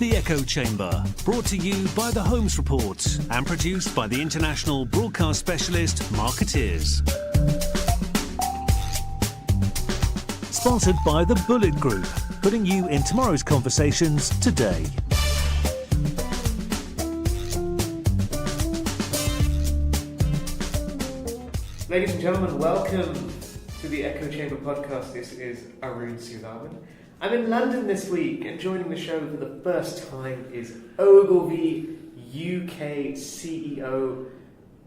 The Echo Chamber, brought to you by the Holmes Report and produced by the international broadcast specialist Marketeers. Sponsored by the Bullet Group, putting you in tomorrow's conversations today. Ladies and gentlemen, welcome to the Echo Chamber podcast. This is Arun Sivavan. I'm in London this week, and joining the show for the first time is Ogilvy UK CEO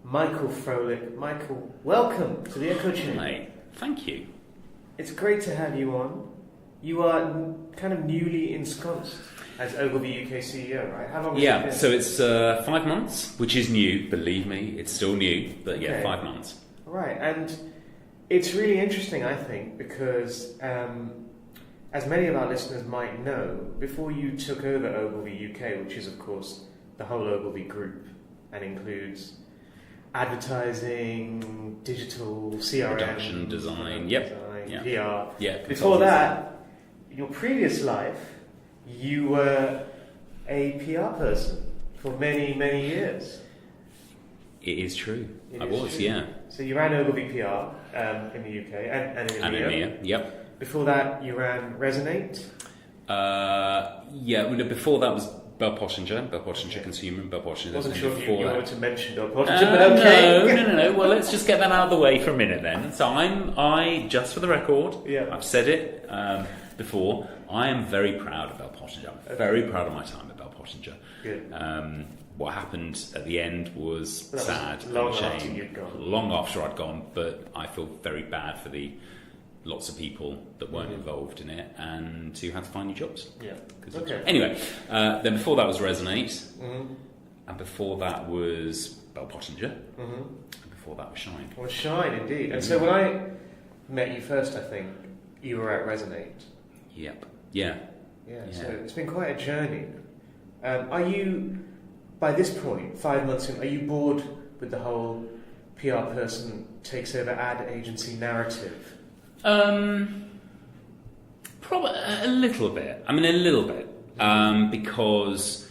Michael Frohlich. Michael, welcome to the Echo Chamber. Hi, thank you. It's great to have you on. You are kind of newly ensconced as Ogilvy UK CEO, right? How long has it been? So it's 5 months, which is new, believe me. It's still new, but Okay. 5 months. Right, and it's really interesting, I think, because as many of our listeners might know, before you took over Ogilvy UK, which is, of course, the whole Ogilvy group and includes advertising, digital, CRM, Production, design, PR. Yeah. Before that, your previous life, you were a PR person for many, many years. It is true. I It is was, true. yeah. So you ran Ogilvy PR in the UK and in And EMEA. in EMEA, yep. Before that, you ran Resonate. Before that was Bell Pottinger Consumer and Bell Pottinger. Wasn't sure if you before wanted that. to mention Bell Pottinger, but okay. No. Well, let's just get that out of the way for a minute then. So I just for the record, Yeah. I've said it before, I am very proud of Bell Pottinger. I'm very proud of my time at Bell Pottinger. Good. What happened at the end was That was sad long and a after shame. you'd gone. Long after I'd gone, but I feel very bad for the lots of people that weren't involved in it and who had to find new jobs. Yeah. Okay. Anyway, then before that was Resonate, Mm-hmm. and before that was Bell Pottinger, Mm-hmm. and before that was Shine. Well, Shine, indeed. And so when I met you first, I think, you were at Resonate. Yep. Yeah. Yeah, Yeah. so it's been quite a journey. Are you, by this point, 5 months in, are you bored with the whole PR person takes over ad agency narrative? Probably a little bit. I mean, a little bit. Because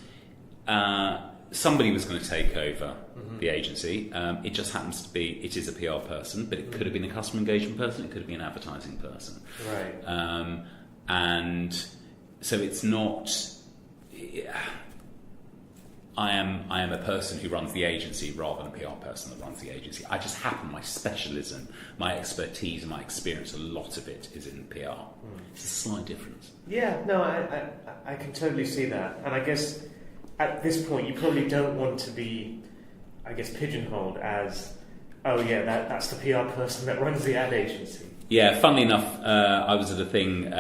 somebody was going to take over the agency. It just happens to be, it is a PR person, but it could have been a customer engagement person, it could have been an advertising person. Right. And so it's not... I am a person who runs the agency rather than a PR person that runs the agency. I just happen, my specialism, my expertise and my experience, a lot of it is in PR. It's a slight difference. Yeah, no, I can totally see that. And I guess at this point you probably don't want to be, I guess, pigeonholed as, oh yeah, that's the PR person that runs the ad agency. Yeah, funnily enough, I was at a thing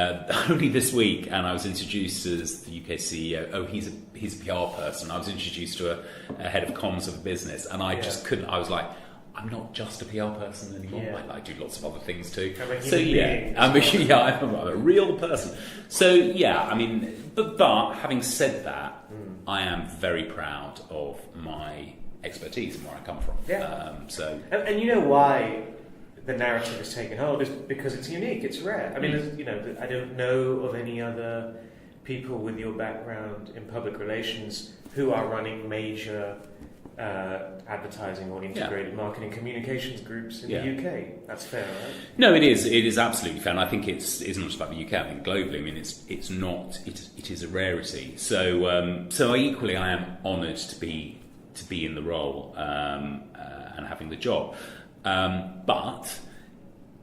only this week, and I was introduced as the UK CEO. Oh, he's a PR person. I was introduced to a head of comms of a business, and I just couldn't. I was like, I'm not just a PR person anymore. Yeah. I do lots of other things too. I'm a So human being. I'm a real person. So yeah, I mean, but having said that, I am very proud of my expertise and where I come from. Yeah. And you know why the narrative has taken hold is because it's unique, it's rare. I mean, I don't know of any other people with your background in public relations who are running major advertising or integrated marketing communications groups in the UK. That's fair, right? No, it is. It is absolutely fair. And I think it's not just about the UK. I think globally. I mean, it is a rarity. So I am honoured to be in the role and having the job. But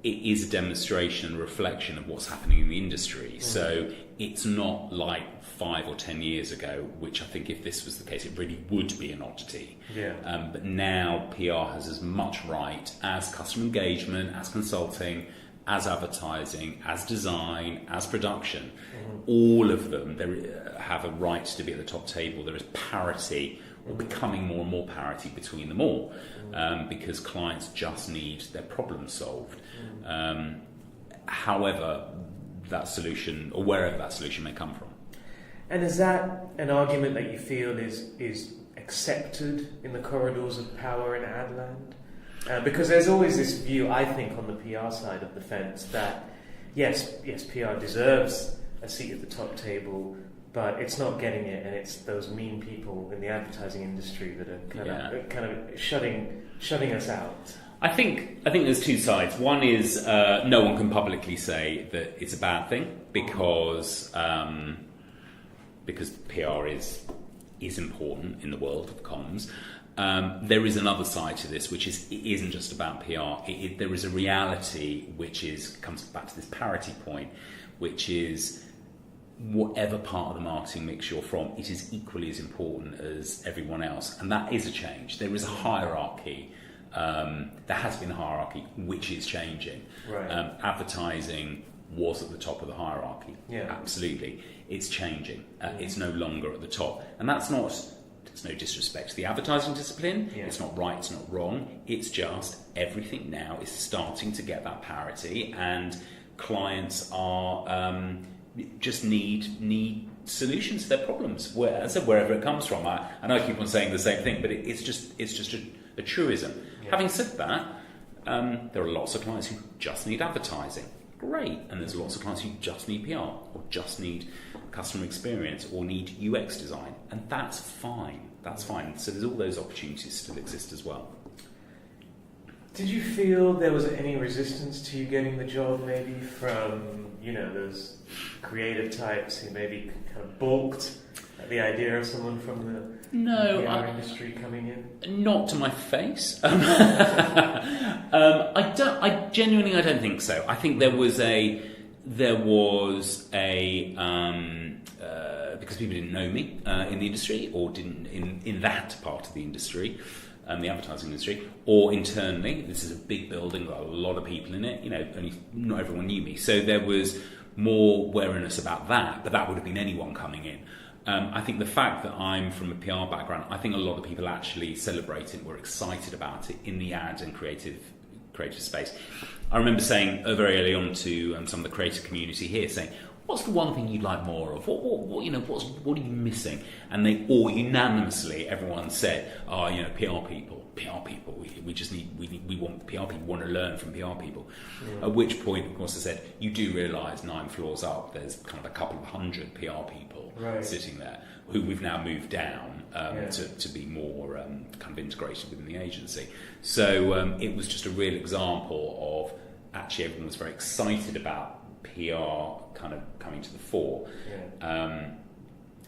it is a demonstration and reflection of what's happening in the industry. So it's not like 5 or 10 years ago, which I think if this was the case, it really would be an oddity. Yeah. But now PR has as much right as customer engagement, as consulting, as advertising, as design, as production. All of them have a right to be at the top table. There is parity, or becoming more and more parity between them all, because clients just need their problems solved. However, that solution, or wherever that solution may come from. And is that an argument that you feel is accepted in the corridors of power in Adland? Because there's always this view, I think, on the PR side of the fence that yes, PR deserves a seat at the top table, but it's not getting it, and it's those mean people in the advertising industry that are kind of shutting us out. I think there's two sides. One is no one can publicly say that it's a bad thing because PR is important in the world of comms. There is another side to this, which is it isn't just about PR. There is a reality which comes back to this parity point, which is whatever part of the marketing mix you're from, it is equally as important as everyone else, and that is a change. There is a hierarchy. There has been a hierarchy, which is changing. Right. Advertising was at the top of the hierarchy. Yeah. Absolutely. It's changing. It's no longer at the top. And that's not, it's no disrespect to the advertising discipline. Yeah. It's not right, it's not wrong. It's just everything now is starting to get that parity, and clients are just need solutions to their problems, wherever it comes from. I know I keep on saying the same thing, but it's just a truism. Yeah. Having said that, there are lots of clients who just need advertising. Great. And there's lots of clients who just need PR or just need customer experience or need UX design. And that's fine. That's fine. So there's all those opportunities still exist as well. Did you feel there was any resistance to you getting the job, maybe from, those creative types who maybe kind of balked at the idea of someone from the PR industry coming in? Not to my face. I genuinely don't think so. I think there was a because people didn't know me in the industry, or didn't in that part of the industry, the advertising industry, or internally. This is a big building, got a lot of people in it. Only not everyone knew me, so there was more wariness about that. But that would have been anyone coming in. I think the fact that I'm from a PR background, I think a lot of people actually celebrate it, were excited about it in the ad and creative space. I remember saying very early on to some of the creative community here, saying, "What's the one thing you'd like more of? What are you missing?" And they all unanimously, everyone said, PR people. We just we want PR people. Want to learn from PR people." Yeah. At which point, of course, I said, "You do realise 9 floors up, there's kind of a couple of hundred PR people sitting there who we've now moved down to be more kind of integrated within the agency." So it was just a real example of actually everyone was very excited about PR kind of coming to the fore, and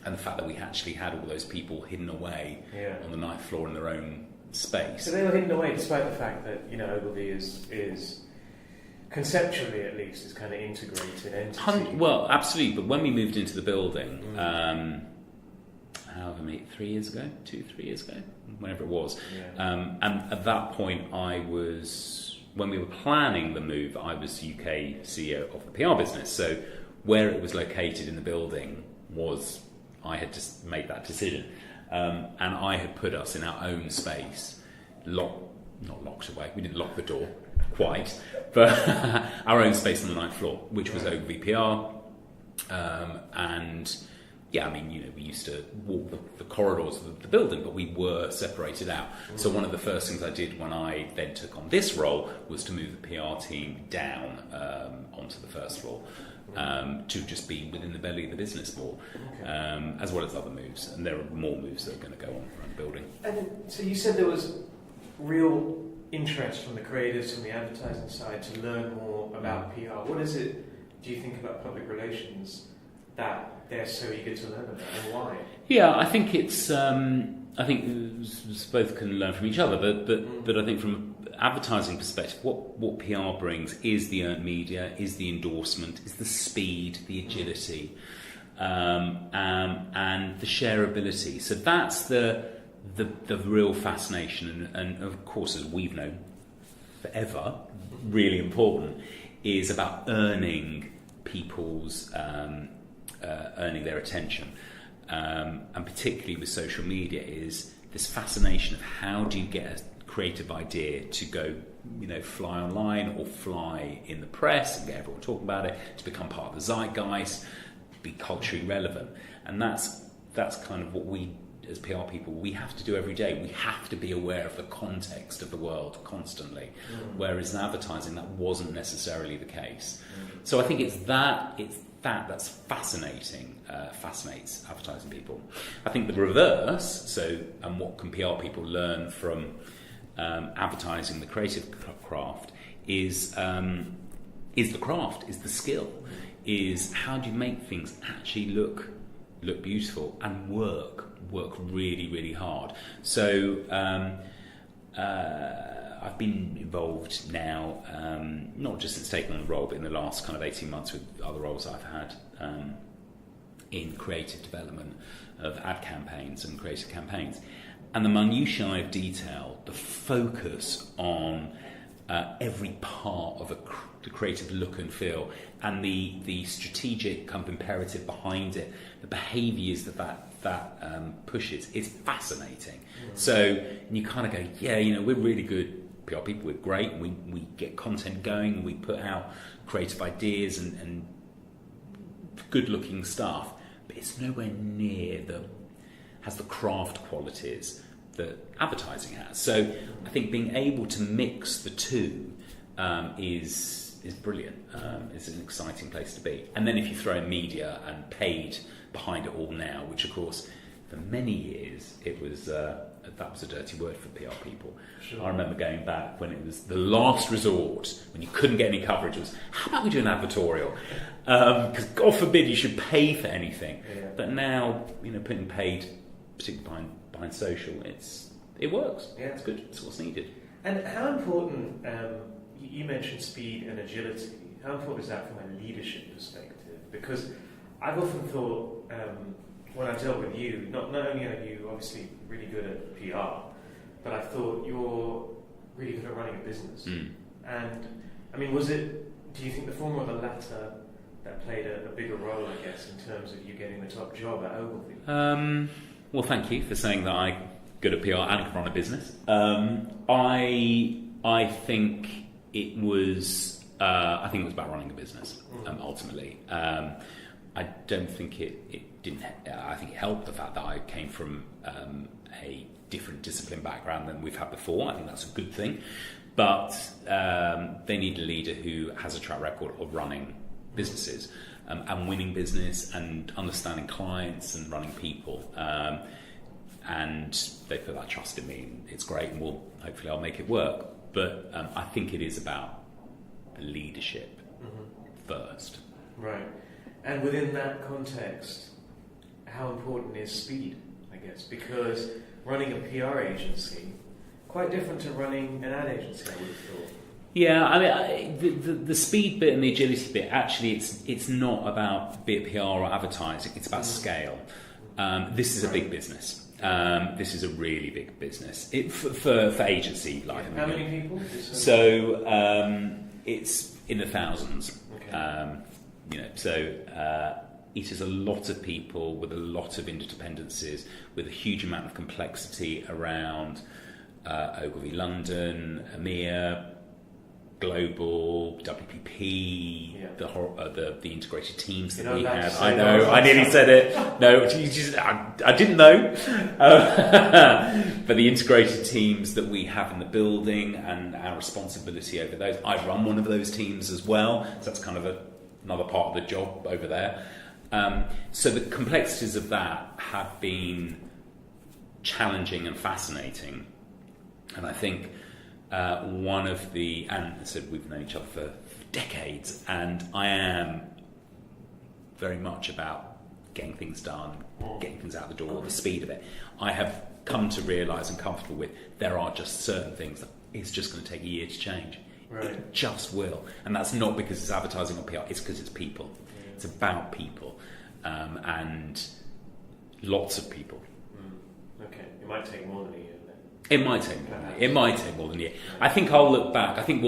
the fact that we actually had all those people hidden away on the 9th floor in their own space. So they were hidden away despite the fact that Ogilvy is conceptually, at least, is kind of integrated entity. Well, absolutely. But when we moved into the building, however many, 3 years ago, 2-3 years ago, whenever it was, and at that point when we were planning the move, I was UK CEO of the PR business. So where it was located in the building I had just made that decision. And I had put us in our own space, not locked away. We didn't lock the door quite, but our own space on the 9th floor, which was Ogilvy PR. And we used to walk the corridors of the building, but we were separated out. So one of the first things I did when I then took on this role was to move the PR team down onto the 1st floor. To just be within the belly of the business more, as well as other moves. And there are more moves that are going to go on around the building. And so you said there was real interest from the creatives, from the advertising side, to learn more about PR. What is it, do you think, about public relations that they're so eager to learn about, and why? Yeah, I think it's... I think both can learn from each other, but I think from an advertising perspective, what PR brings is the earned media, is the endorsement, is the speed, the agility, and the shareability. So that's the real fascination, and of course, as we've known forever, really important, is about earning people's earning their attention. And particularly with social media, is this fascination of how do you get a creative idea to go, fly online or fly in the press and get everyone talking about it, to become part of the zeitgeist, be culturally relevant. And that's kind of what we, as PR people, we have to do every day. We have to be aware of the context of the world constantly, whereas in advertising that wasn't necessarily the case. So I think it's that's fascinating, fascinates advertising people. I think the reverse, and what can PR people learn from advertising, the creative craft, is the craft, is the skill, is how do you make things actually look beautiful and work really, really hard. So I've been involved now, not just since taking on the role, but in the last kind of 18 months with other roles I've had in creative development of ad campaigns and creative campaigns. And the minutiae of detail, the focus on every part of the creative look and feel, and the strategic kind of imperative behind it, the behaviours that pushes, is fascinating. So you kind of go, yeah, we're really good PR people, we're great, we get content going, we put out creative ideas and good looking stuff, but it's nowhere near has the craft qualities that advertising has. So I think being able to mix the two is brilliant. It's an exciting place to be. And then if you throw in media and paid behind it all now, which of course for many years it was that was a dirty word for PR people. Sure. I remember going back when it was the last resort, when you couldn't get any coverage, was how about we do an advertorial? Because God forbid you should pay for anything. Yeah. But now, putting paid, particularly behind social, it works. Yeah. It's good. It's what's needed. And how important, you mentioned speed and agility, how important is that from a leadership perspective? Because I've often thought, when I dealt with you, not only are you obviously really good at PR, but I thought you're really good at running a business. And, I mean, do you think the former or the latter that played a bigger role, I guess, in terms of you getting the top job at Ogilvy? Well, thank you for saying that I'm good at PR and can run a business. I think it was about running a business, ultimately. I don't think it didn't. I think it helped the fact that I came from a different discipline background than we've had before. I think that's a good thing. But they need a leader who has a track record of running businesses and winning business and understanding clients and running people. And they put that trust in me. It's great, and hopefully I'll make it work. But I think it is about leadership first. Right. And within that context, how important is speed, I guess? Because running a PR agency, quite different to running an ad agency, I would have thought. Yeah, I mean, the speed bit and the agility bit, actually, it's not about be it PR or advertising, it's about scale. This is a big business. This is a really big business for agency life. How many people? So it's in the thousands. Okay. It is a lot of people with a lot of interdependencies, with a huge amount of complexity around Ogilvy London, EMEA, Global, WPP, the integrated teams that we have. I know, I nearly said it. No, I didn't know. But the integrated teams that we have in the building and our responsibility over those. I run one of those teams as well, so that's kind of another part of the job over there. So the complexities of that have been challenging and fascinating, and I think one of the, and I said we've known each other for decades, and I am very much about getting things done, getting things out the door, the speed of it. I have come to realise and comfortable with there are just certain things that it's just going to take a year to change. Right. It just will, and that's not because it's advertising or PR. It's because it's people. Yeah. It's about people, and lots of people. Okay, it might take more than a year. It might take more than a year. It might take more than a year. I think I'll look back. I can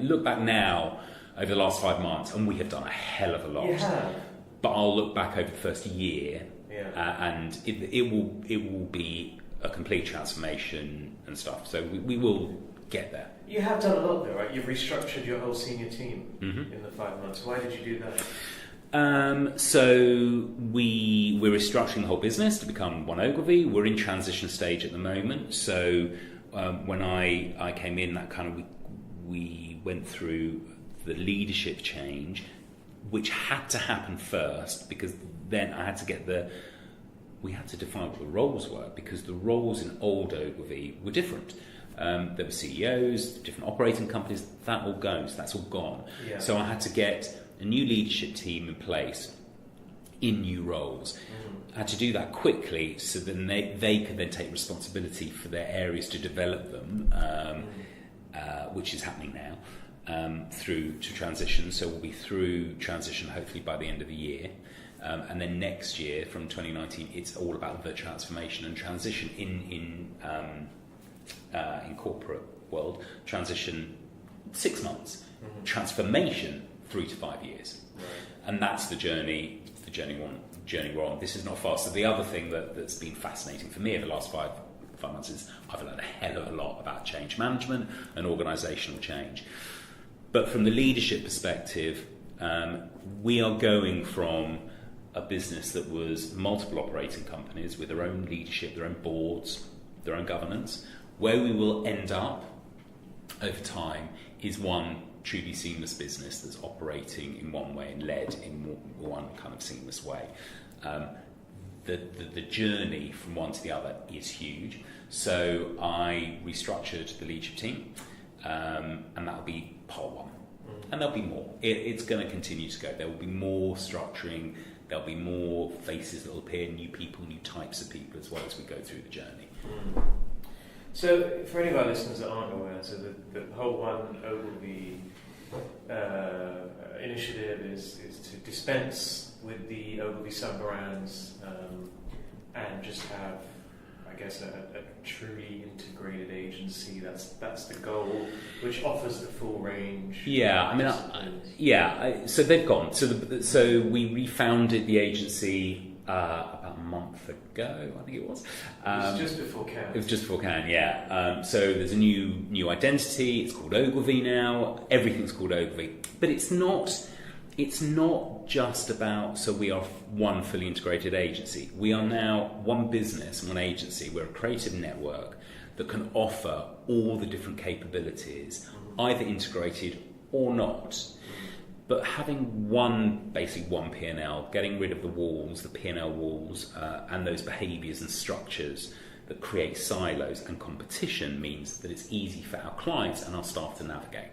look back now over the last 5 months, and we have done a hell of a lot. Yeah. But I'll look back over the first year, and it will be a complete transformation and stuff. So we will get there. You have done a lot though, right? You've restructured your whole senior team in the 5 months. Why did you do that? So we're restructuring the whole business to become one Ogilvy. We're in transition stage at the moment. So when I came in, that kind of we went through the leadership change. which had to happen first, because then I had to we had to define what the roles were, because the roles in old Ogilvy were different. There were CEOs, different operating companies, that all goes, that's all gone. Yeah. So I had to get a new leadership team in place in new roles. I had to do that quickly, so then they could then take responsibility for their areas to develop them, which is happening now, through to transition. So we'll be through transition hopefully by the end of the year. And then next year, from 2019, it's all about the transformation and transition in corporate world. Transition 6 months, transformation 3 to 5 years, and that's the journey. The journey we're on. This is not fast. So the other thing that's been fascinating for me over the last five months is I've learned a hell of a lot about change management and organisational change. But from the leadership perspective, we are going from a business that was multiple operating companies with their own leadership, their own boards, their own governance. Where we will end up over time is one truly seamless business that's operating in one way and led in one kind of seamless way. The journey from one to the other is huge. So I restructured the leadership team, and that'll be part one. And there'll be more. It's going to continue to go. There will be more structuring. There'll be more faces that will appear, new people, new types of people as well as we go through the journey. So, for any of our listeners that aren't aware, so the whole One Ogilvy initiative is to dispense with the Ogilvy sub-brands and just have, I guess, a truly integrated agency. That's the goal, which offers the full range. Yeah, I mean, so they've gone. So we refounded the agency about a month ago, I think it was. It was just before Cannes. It was just before Cannes, yeah. So there's a new identity. It's called Ogilvy now. Everything's called Ogilvy, but it's not just about, so we are one fully integrated agency. We are now one business, one agency. We're a creative network that can offer all the different capabilities, either integrated or not. But having one P&L, getting rid of the walls, the P&L walls, and those behaviours and structures that create silos and competition means that it's easy for our clients and our staff to navigate.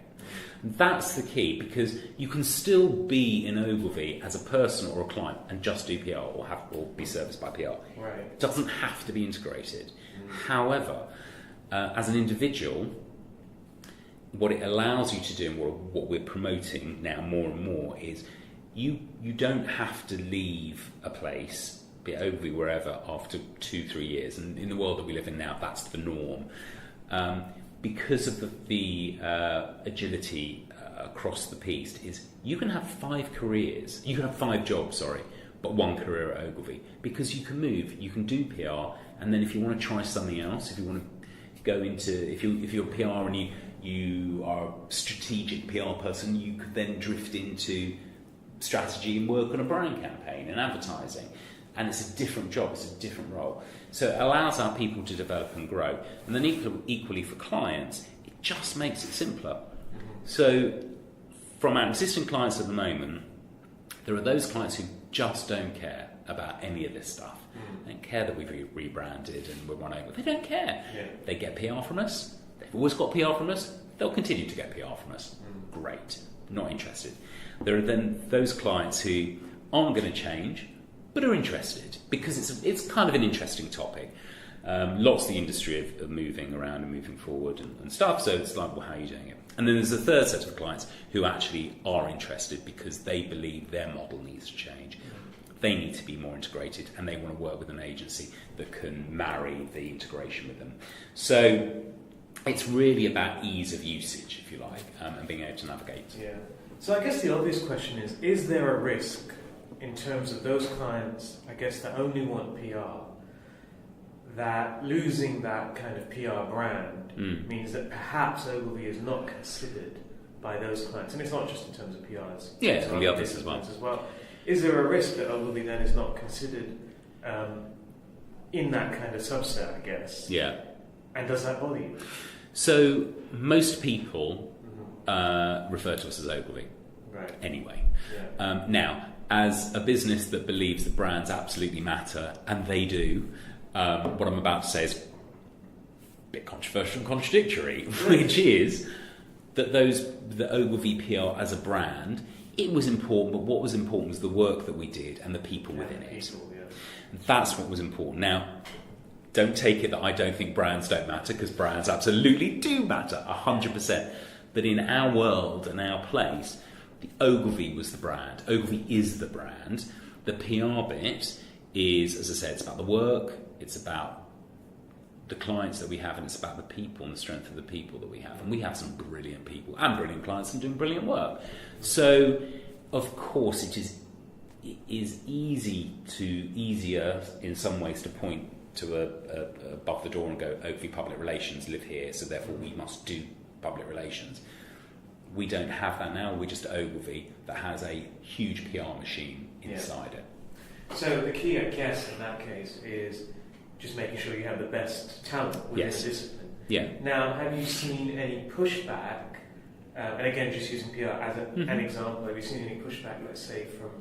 That's the key, because you can still be in Ogilvy as a person or a client and just do PR or be serviced by PR. Right. It doesn't have to be integrated. However, as an individual, what it allows you to do, and what we're promoting now more and more, is you don't have to leave a place, be it Ogilvy, wherever, after 2-3 years. And in the world that we live in now, that's the norm. Because of the agility across the piece, is you can have 5 careers, you can have 5 jobs, but 1 career at Ogilvy, because you can move, you can do PR, and then if you want to try something else, if you want to go into, if you're PR and you are a strategic PR person, you could then drift into strategy and work on a brand campaign and advertising. And it's a different job, it's a different role. So it allows our people to develop and grow. And then equally for clients, it just makes it simpler. So from our existing clients at the moment, there are those clients who just don't care about any of this stuff. They don't care that we've rebranded and we're one over. They don't care. Yeah. They get PR from us. They've always got PR from us. They'll continue to get PR from us. Great. Not interested. There are then those clients who aren't going to change, but are interested, because it's kind of an interesting topic. Lots of the industry of moving around and moving forward and stuff, so it's like, well, how are you doing it? And then there's a third set of clients who actually are interested because they believe their model needs to change. They need to be more integrated, and they want to work with an agency that can marry the integration with them. So it's really about ease of usage, if you like, and being able to navigate. Yeah. So I guess the obvious question is there a risk in terms of those clients, I guess, that only want PR, that losing that kind of PR brand means that perhaps Ogilvy is not considered by those clients? And it's not just in terms of PR, it's on the others as well. Is there a risk that Ogilvy then is not considered in that kind of subset, I guess? Yeah. And does that bother you? So most people refer to us as Ogilvy. Right. Anyway. Yeah. Now, as a business that believes that brands absolutely matter, and they do, what I'm about to say is a bit controversial and contradictory, which is that the Ogilvy PR as a brand, it was important, but what was important was the work that we did and the people within it. That's what was important. Now, don't take it that I don't think brands don't matter, because brands absolutely do matter, 100%. But in our world and our place, the Ogilvy was the brand. Ogilvy is the brand. The PR bit is, as I said, it's about the work, it's about the clients that we have, and it's about the people and the strength of the people that we have. And we have some brilliant people and brilliant clients and doing brilliant work. So, of course, it is easier in some ways to point to above the door and go, Ogilvy Public Relations live here, so therefore we must do public relations. We don't have that now. We're just Ogilvy that has a huge PR machine inside it. So the key, I guess, in that case is just making sure you have the best talent within the discipline. Yeah. Now, have you seen any pushback, and again, just using PR as an example, have you seen any pushback, let's say, from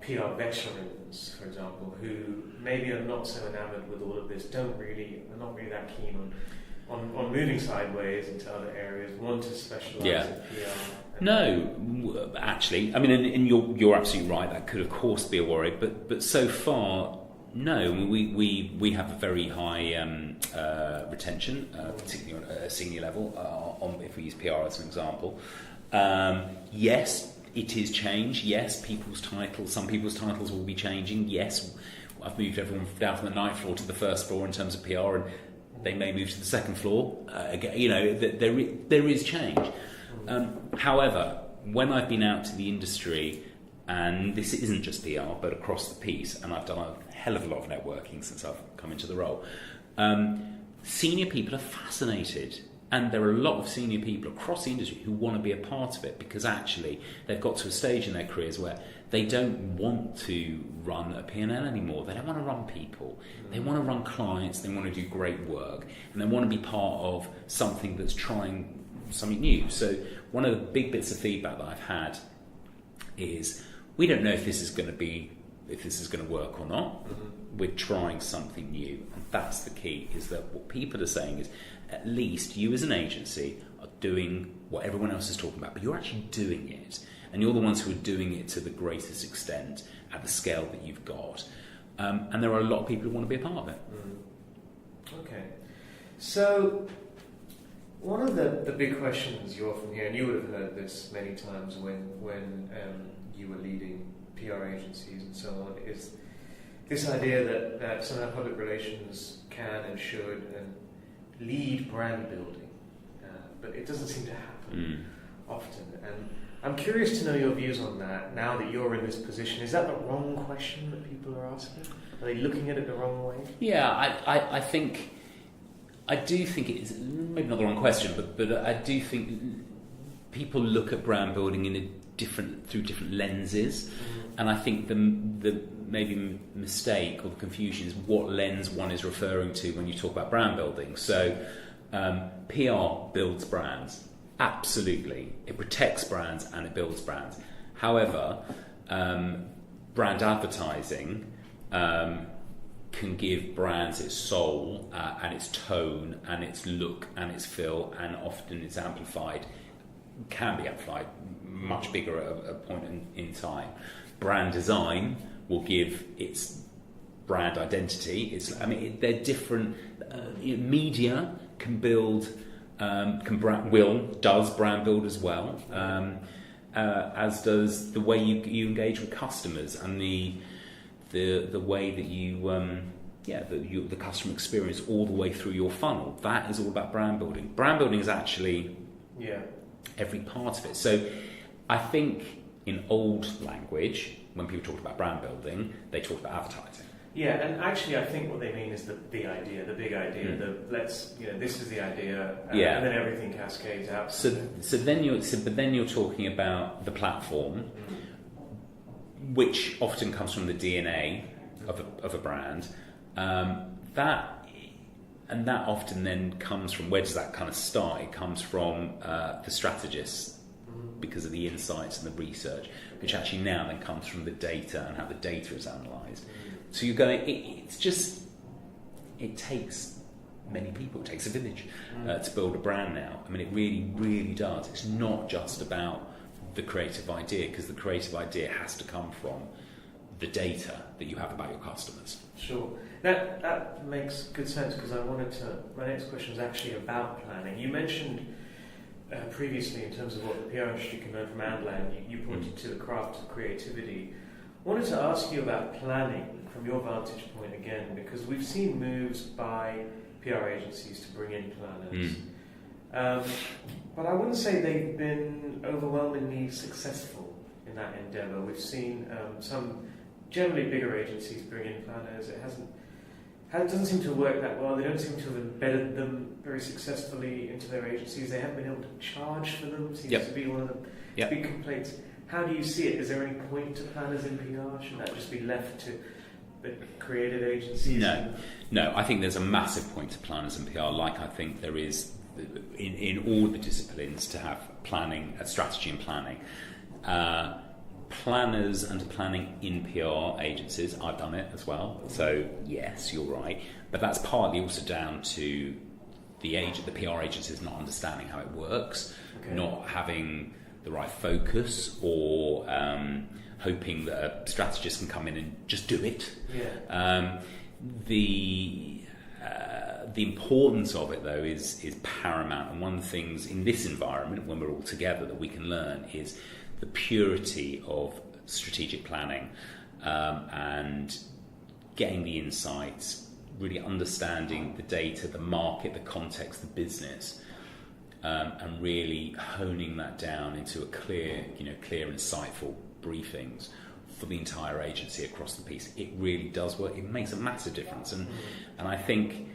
PR veterans, for example, who maybe are not so enamored with all of this, are not really that keen on moving sideways into other areas, want to specialise in PR? No, actually, I mean, and you're absolutely right. That could, of course, be a worry, but so far, no. We have a very high retention, particularly on a senior level. If we use PR as an example, yes, it is change. Yes, some people's titles will be changing. Yes, I've moved everyone down from the 9th floor to the 1st floor in terms of PR, and they may move to the 2nd floor. Again, there is change. However, when I've been out to the industry, and this isn't just PR, but across the piece, and I've done a hell of a lot of networking since I've come into the role, senior people are fascinated. And there are a lot of senior people across the industry who want to be a part of it, because actually they've got to a stage in their careers where they don't want to run a P&L anymore. They don't want to run people. They want to run clients. They want to do great work. And they want to be part of something that's trying something new. So one of the big bits of feedback that I've had is, we don't know if this is going to work or not. We're trying something new. And that's the key, is that what people are saying is, at least you as an agency are doing what everyone else is talking about, but you're actually doing it. And you're the ones who are doing it to the greatest extent at the scale that you've got. And there are a lot of people who want to be a part of it. Okay. So one of the big questions you often hear, and you would have heard this many times when you were leading PR agencies and so on, is this idea that somehow public relations can and should and lead brand building, but it doesn't seem to happen often. And I'm curious to know your views on that now that you're in this position. Is that the wrong question that people are asking? Are they looking at it the wrong way? Yeah, I do think it's maybe not the wrong question, but I do think people look at brand building through different lenses, and I think the maybe mistake or the confusion is what lens one is referring to when you talk about brand building. So PR builds brands, absolutely. It protects brands and it builds brands. However, brand advertising can give brands its soul and its tone and its look and its feel, and often it's can be amplified much bigger at a point in time. Brand design will give its brand identity. They're different. Media can build, does brand build as well, as does the way you engage with customers and the way that the customer experience all the way through your funnel. That is all about brand building. Brand building is actually every part of it. So I think in old language, when people talk about brand building, they talk about advertising. Yeah, and actually I think what they mean is the big idea, this is the idea, and then everything cascades out. So then you're talking about the platform, which often comes from the DNA of a brand. That often then comes from, where does that kind of start? It comes from the strategists because of the insights and the research, which actually now then comes from the data and how the data is analysed. So you're going, it takes many people, it takes a village to build a brand now. I mean, it really, really does. It's not just about the creative idea, because the creative idea has to come from the data that you have about your customers. Sure. That makes good sense, because my next question was actually about planning. You mentioned previously, in terms of what the PR industry can learn from Adland, you pointed to the craft of creativity. I wanted to ask you about planning from your vantage point again, because we've seen moves by PR agencies to bring in planners. But I wouldn't say they've been overwhelmingly successful in that endeavour. We've seen some generally bigger agencies bring in planners. It doesn't seem to work that well. They don't seem to have embedded them very successfully into their agencies. They haven't been able to charge for them. Seems to be one of the big complaints. How do you see it? Is there any point to planners in PR? Should that just be left to the creative agencies? No. I think there's a massive point to planners in PR, like I think there is in all the disciplines to have planning, strategy and planning. Planners and planning in PR agencies, I've done it as well, so yes, you're right, but that's partly also down to the PR agencies not understanding how it works, not having the right focus, or hoping that a strategist can come in and just do it. The importance of it, though, is paramount, and one of the things in this environment, when we're all together, that we can learn is the purity of strategic planning, and getting the insights, really understanding the data, the market, the context, the business, and really honing that down into a clear, insightful briefings for the entire agency across the piece. It really does work. It makes a massive difference, and I think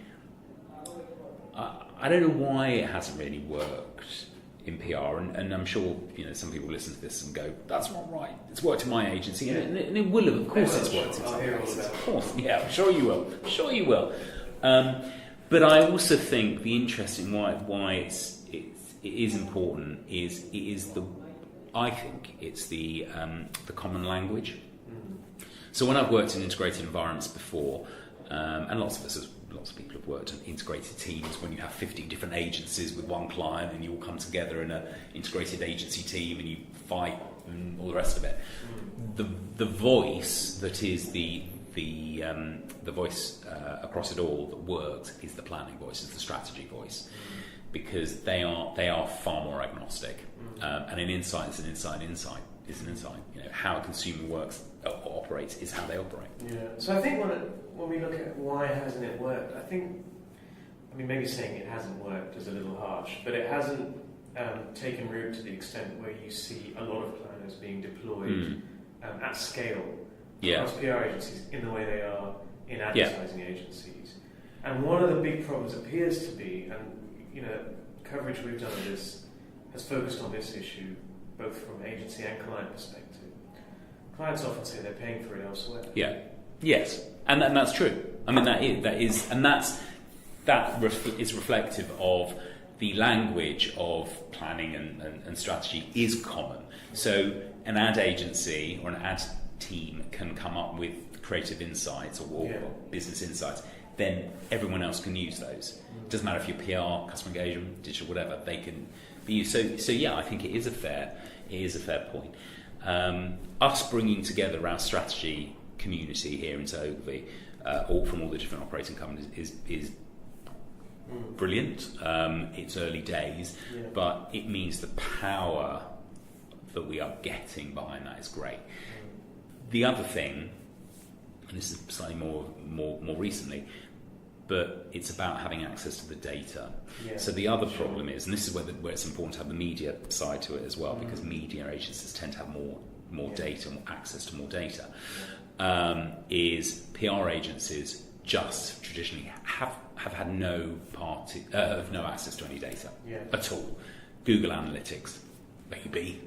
I don't know why it hasn't really worked in PR, and I'm sure some people listen to this and go, "That's not right. It's worked in my agency," and it will have. Of course, it's worked in some places. Of course, yeah. I'm sure you will. Sure you will. But I also think the interesting why it is important is I think it's the common language. So when I've worked in integrated environments before, and lots of people have worked in integrated teams, when you have 50 different agencies with one client and you all come together in an integrated agency team and you fight and all the rest of it. The voice that is the voice across it all that works is the planning voice, is the strategy voice, because they are far more agnostic, and an insight is an insight. Is an insight. How a consumer works operates is how they operate. Yeah. So I think when we look at why hasn't it worked, maybe saying it hasn't worked is a little harsh, but it hasn't taken root to the extent where you see a lot of planners being deployed at scale across PR agencies in the way they are in advertising agencies. And one of the big problems appears to be, and coverage we've done of this has focused on this issue, both from agency and client perspective. Clients often say they're paying for it elsewhere. Yeah. Yes, and that's true. I mean, that is, and is reflective of the language of planning and strategy is common. So an ad agency or an ad team can come up with creative insights or business insights. Then everyone else can use those. It doesn't matter if you're PR, customer engagement, digital, whatever. They can be used. So yeah, I think it is a fair point. Us bringing together our strategy community here into Ogilvy, all from all the different operating companies, is brilliant. It's early days, but it means the power that we are getting behind that is great. The other thing, and this is slightly more recently, but it's about having access to the data. So the other problem is, and this is where it's important to have the media side to it as well, because media agencies tend to have more data, more access to more data, is PR agencies just traditionally have had no access to any data at all. Google Analytics, maybe,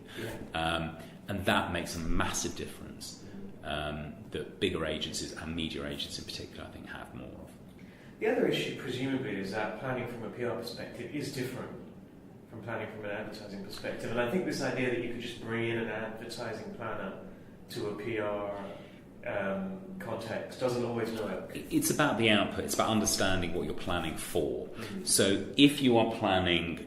and that makes a massive difference. That bigger agencies and media agencies in particular, I think, have more of. The other issue, presumably, is that planning from a PR perspective is different from planning from an advertising perspective. And I think this idea that you could just bring in an advertising planner to a PR context doesn't always work. It's about the output. It's about understanding what you're planning for. So if you are planning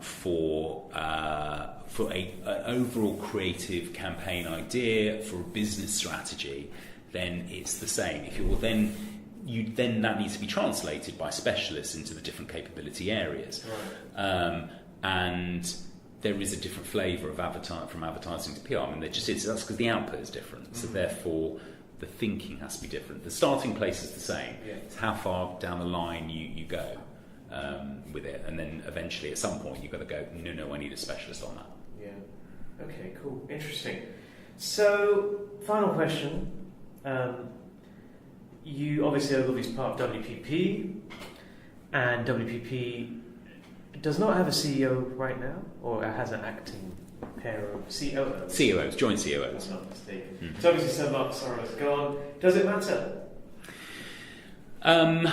for an overall creative campaign idea, for a business strategy, then it's the same. If you're then that needs to be translated by specialists into the different capability areas. Right. And there is a different flavour of from advertising to PR. I mean, there just is. That's because the output is different. So therefore, the thinking has to be different. The starting place is the same. Yeah. It's how far down the line you go with it, and then eventually, at some point, you've got to go. No, I need a specialist on that. Yeah. Okay. Cool. Interesting. So, final question. You obviously Ogilvy's part of WPP, and WPP does not have a CEO right now, or it has an acting pair of COOs. COOs, joint COOs. If I'm not mistaken. So obviously Sir Mark Sorrell's gone. Does it matter?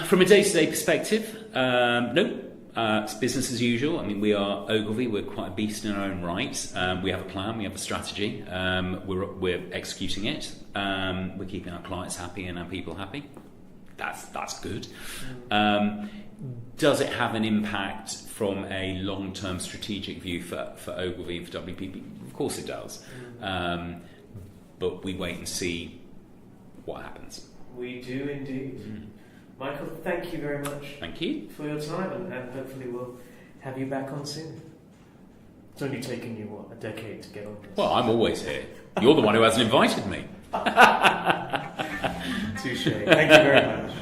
From a day-to-day perspective, no. It's business as usual. I mean, we are Ogilvy. We're quite a beast in our own right. We have a plan. We have a strategy. We're executing it. We're keeping our clients happy and our people happy. That's good. Does it have an impact from a long-term strategic view for Ogilvy and for WPP? Of course it does. But we wait and see what happens. We do indeed. Michael, thank you very much. Thank you for your time, and hopefully we'll have you back on soon. It's only taken you, a decade to get on this. Well, I'm always here. You're the one who hasn't invited me. Touche. Thank you very much.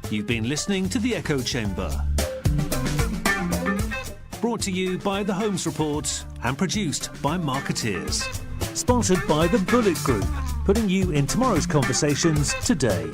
You've been listening to The Echo Chamber. Brought to you by The Holmes Report and produced by Marketeers. Sponsored by the Bullet Group, putting you in tomorrow's conversations today.